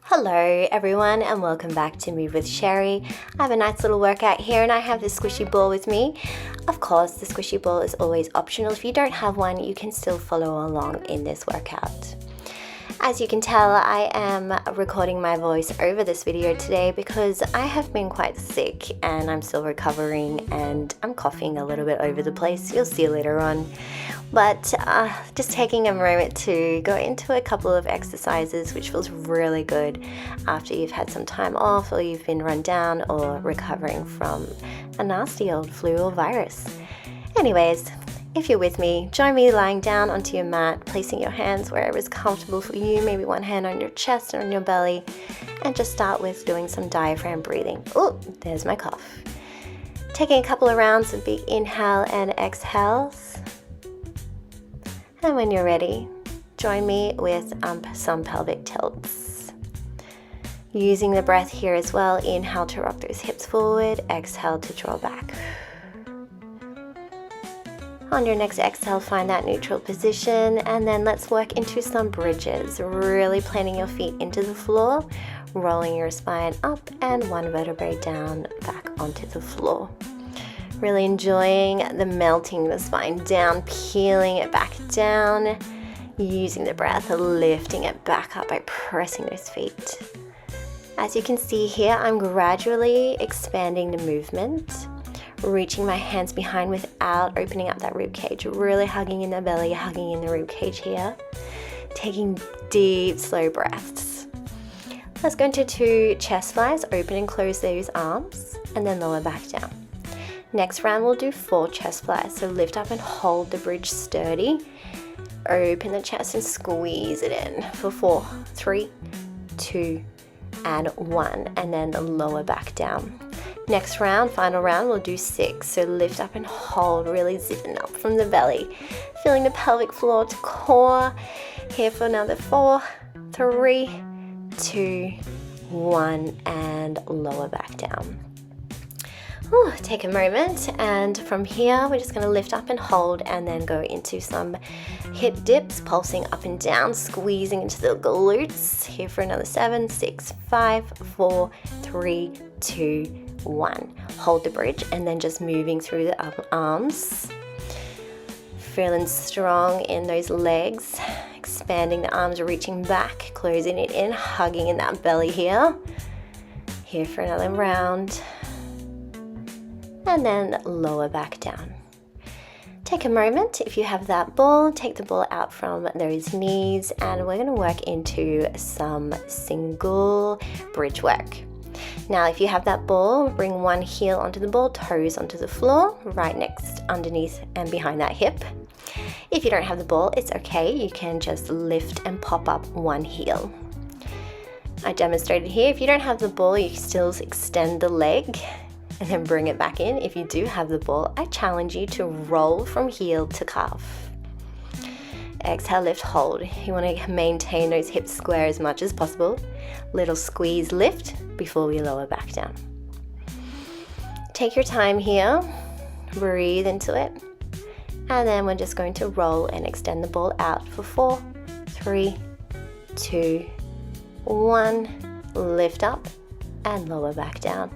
Hello everyone and welcome back to Move with Sheri. I have a nice little workout here and I have the squishy ball with me. Of course, the squishy ball is always optional. If you don't have one, you can still follow along in this workout. As you can tell, I am recording my voice over this video today because I have been quite sick and I'm still recovering and I'm coughing a little bit over the place. You'll see later on. But just taking a moment to go into a couple of exercises which feels really good after you've had some time off or you've been run down or recovering from a nasty old flu or virus. Anyways, if you're with me, join me lying down onto your mat, placing your hands wherever is comfortable for you, maybe one hand on your chest or on your belly, and just start with doing some diaphragm breathing. Oh, there's my cough. Taking a couple of rounds of big inhale and exhales. And when you're ready, join me with some pelvic tilts. Using the breath here as well, inhale to rock those hips forward, exhale to draw back. On your next exhale, find that neutral position, and then let's work into some bridges, really planting your feet into the floor, rolling your spine up and one vertebrae down back onto the floor. Really enjoying the melting the spine down, peeling it back down, using the breath, lifting it back up by pressing those feet. As you can see here, I'm gradually expanding the movement, reaching my hands behind without opening up that rib cage, really hugging in the belly, hugging in the rib cage here, taking deep, slow breaths. Let's go into 2 chest flies, open and close those arms, and then lower back down. Next round we'll do 4 chest flies, so lift up and hold the bridge sturdy, open the chest and squeeze it in for 4, 3, 2, and 1, and then lower back down. Next round, final round, we'll do 6, so lift up and hold, really zipping up from the belly, feeling the pelvic floor to core, here for another 4, 3, 2, 1, and lower back down. Take a moment, and from here we're just going to lift up and hold and then go into some hip dips, pulsing up and down, squeezing into the glutes. Here for another 7, 6, 5, 4, 3, 2, 1. Hold the bridge and then just moving through the arms. Feeling strong in those legs, expanding the arms, reaching back, closing it in, hugging in that belly here. Here for another round. And then lower back down. Take a moment, if you have that ball, take the ball out from those knees, and we're going to work into some single bridge work. Now, if you have that ball, bring one heel onto the ball, toes onto the floor, right next, underneath, and behind that hip. If you don't have the ball, it's okay. You can just lift and pop up one heel. I demonstrated here. If you don't have the ball, you can still extend the leg and then bring it back in. If you do have the ball, I challenge you to roll from heel to calf. Exhale, lift, hold. You want to maintain those hips square as much as possible. Little squeeze, lift before we lower back down. Take your time here, breathe into it, and then we're just going to roll and extend the ball out for 4, 3, 2, 1. Lift up and lower back down.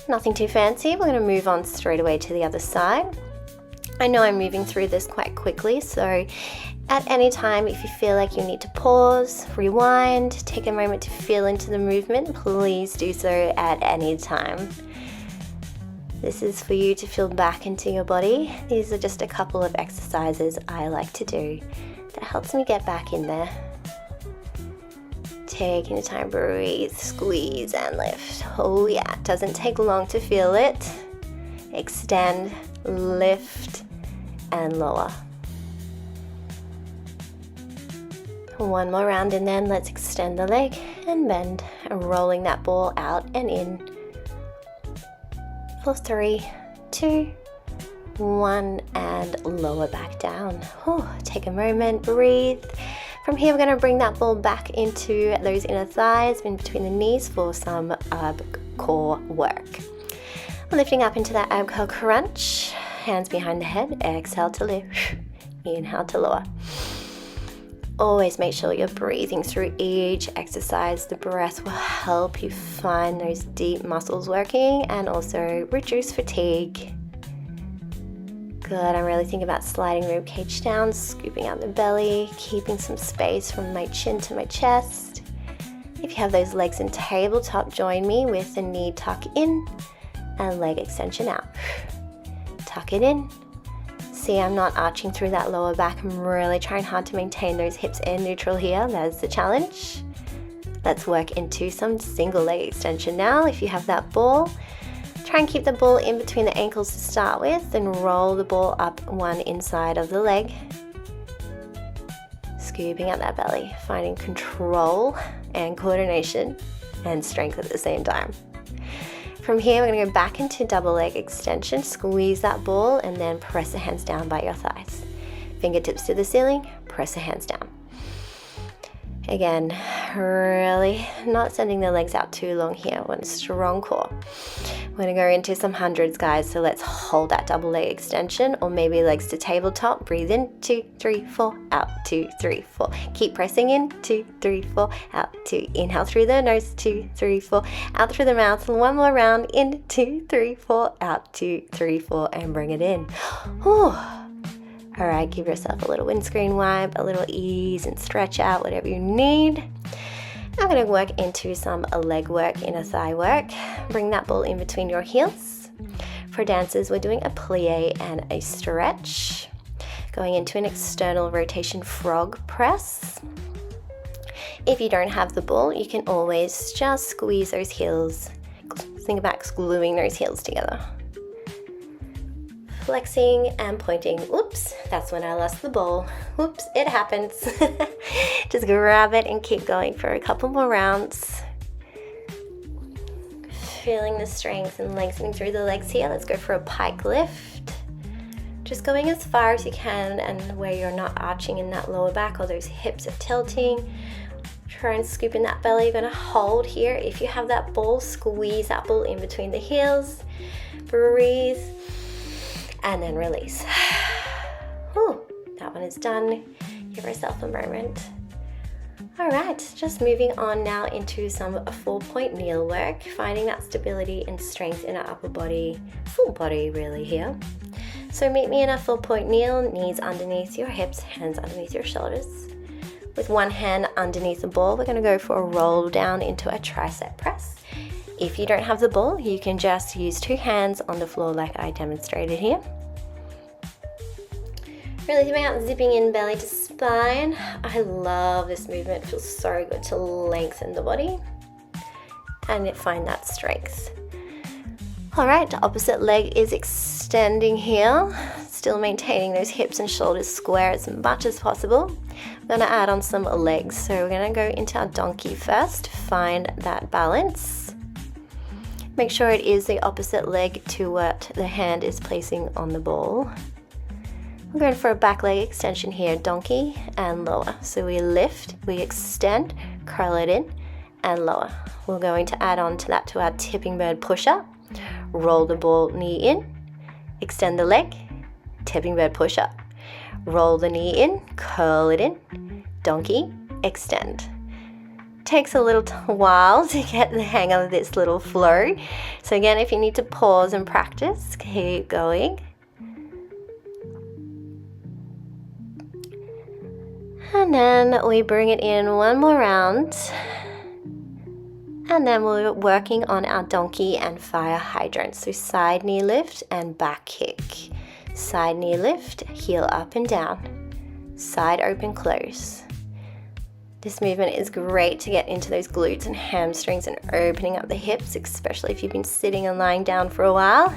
Nothing too fancy. We're going to move on straight away to the other side. I know I'm moving through this quite quickly, so at any time if you feel like you need to pause, rewind, take a moment to feel into the movement, please do so at any time. This is for you to feel back into your body. These are just a couple of exercises I like to do that helps me get back in there. Taking the time, breathe, squeeze and lift. Oh yeah, it doesn't take long to feel it. Extend, lift and lower. One more round and then let's extend the leg and bend, and rolling that ball out and in for 3, 2, 1, and lower back down. Take a moment, breathe. From here, we're going to bring that ball back into those inner thighs, in between the knees for some ab core work. Lifting up into that ab curl crunch, hands behind the head, exhale to lift, inhale to lower. Always make sure you're breathing through each exercise. The breath will help you find those deep muscles working and also reduce fatigue. Good, I'm really thinking about sliding rib cage down, scooping out the belly, keeping some space from my chin to my chest. If you have those legs in tabletop, join me with the knee tuck in and leg extension out. Tuck it in. See, I'm not arching through that lower back. I'm really trying hard to maintain those hips in neutral here. That's the challenge. Let's work into some single leg extension now. If you have that ball, try and keep the ball in between the ankles to start with, and roll the ball up one inside of the leg. Scooping out that belly, finding control and coordination and strength at the same time. From here, we're going to go back into double leg extension, squeeze that ball, and then press the hands down by your thighs. Fingertips to the ceiling, press the hands down. Again, really not sending the legs out too long here. We want a strong core. We're going to go into some hundreds, guys. So let's hold that double leg extension, or maybe legs to tabletop. Breathe in, 2, 3, 4, out, 2, 3, 4. Keep pressing in, 2, 3, 4, out, 2. Inhale through the nose, 2, 3, 4. Out through the mouth, one more round, in, 2, 3, 4, out, 2, 3, 4, and bring it in. Whew. All right, give yourself a little windscreen wipe, a little ease and stretch out, whatever you need. I'm going to work into some leg work, inner thigh work. Bring that ball in between your heels. For dancers, we're doing a plie and a stretch. Going into an external rotation frog press. If you don't have the ball, you can always just squeeze those heels. Think about gluing those heels together. Flexing and pointing. Oops, that's when I lost the ball. Oops, it happens. Just grab it and keep going for a couple more rounds. Feeling the strength and lengthening through the legs here. Let's go for a pike lift. Just going as far as you can, and where you're not arching in that lower back or those hips are tilting. Try and scoop in that belly. You're going to hold here. If you have that ball, squeeze that ball in between the heels. Breathe. And then release. Whew, that one is done. Give yourself a moment. All right, just moving on now into some 4-point kneel work, finding that stability and strength in our upper body, full body really here. So meet me in a 4-point kneel, knees underneath your hips, hands underneath your shoulders. With one hand underneath the ball, we're gonna go for a roll down into a tricep press. If you don't have the ball, you can just use 2 hands on the floor like I demonstrated here. Really think about zipping in belly to spine. I love this movement. It feels so good to lengthen the body and find that strength. All right, the opposite leg is extending here. Still maintaining those hips and shoulders square as much as possible. I'm gonna add on some legs. So we're gonna go into our donkey first, find that balance. Make sure it is the opposite leg to what the hand is placing on the ball. I'm going for a back leg extension here, donkey and lower. So we lift, we extend, curl it in, and lower. We're going to add on to that to our tipping bird push-up. Roll the ball knee in, extend the leg, tipping bird push-up. Roll the knee in, curl it in, donkey, extend. Takes a little while to get the hang of this little flow. So again, if you need to pause and practice, keep going. And then we bring it in one more round. And then we're working on our donkey and fire hydrant. So side knee lift and back kick. Side knee lift, heel up and down. Side open, close. This movement is great to get into those glutes and hamstrings and opening up the hips, especially if you've been sitting and lying down for a while.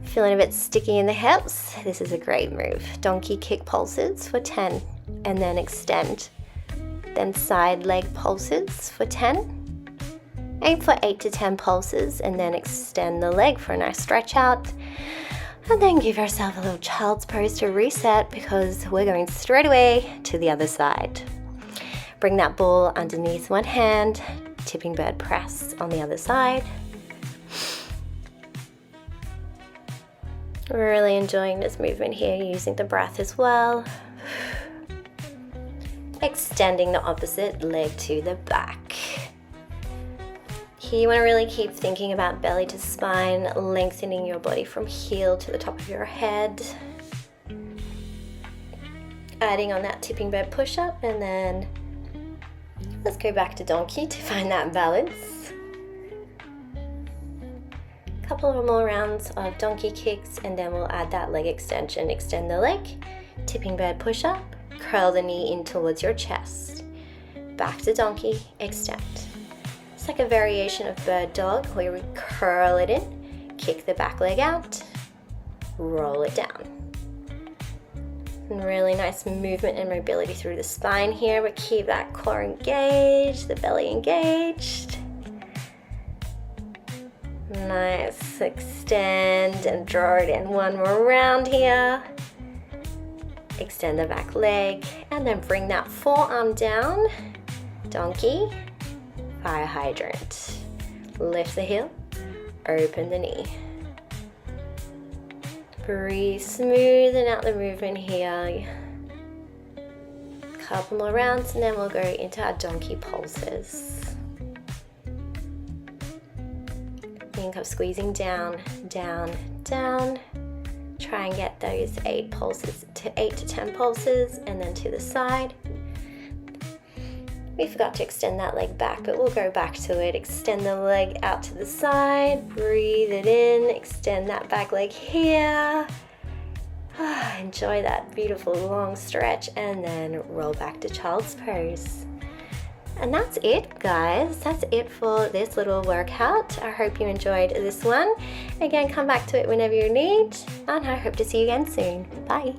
Feeling a bit sticky in the hips, this is a great move. Donkey kick pulses for 10, and then extend. Then side leg pulses for 10. Aim for 8 to 10 pulses, and then extend the leg for a nice stretch out. And then give yourself a little child's pose to reset, because we're going straight away to the other side. Bring that ball underneath one hand, tipping bird press on the other side. Really enjoying this movement here, using the breath as well. extending the opposite leg to the back. Here you want to really keep thinking about belly to spine, lengthening your body from heel to the top of your head. Adding on that tipping bird push-up, and then let's go back to donkey to find that balance. Couple of more rounds of donkey kicks, and then we'll add that leg extension. Extend the leg, tipping bird push-up, curl the knee in towards your chest. Back to donkey, extend. It's like a variation of bird dog where we curl it in, kick the back leg out, roll it down. And really nice movement and mobility through the spine here, but keep that core engaged, the belly engaged. Nice, extend and draw it in. One more round here. Extend the back leg, and then bring that forearm down. Donkey, fire hydrant. Lift the heel, open the knee. Breathe, smoothing out the movement here. Couple more rounds, and then we'll go into our donkey pulses. Think of squeezing down, down, down. Try and get those 8 to 10 pulses, and then to the side. We forgot to extend that leg back, but we'll go back to it. Extend the leg out to the side, breathe it in, extend that back leg here. Enjoy that beautiful long stretch, and then roll back to child's pose. And that's it, guys. That's it for this little workout. I hope you enjoyed this one. Again, come back to it whenever you need, and I hope to see you again soon. Bye.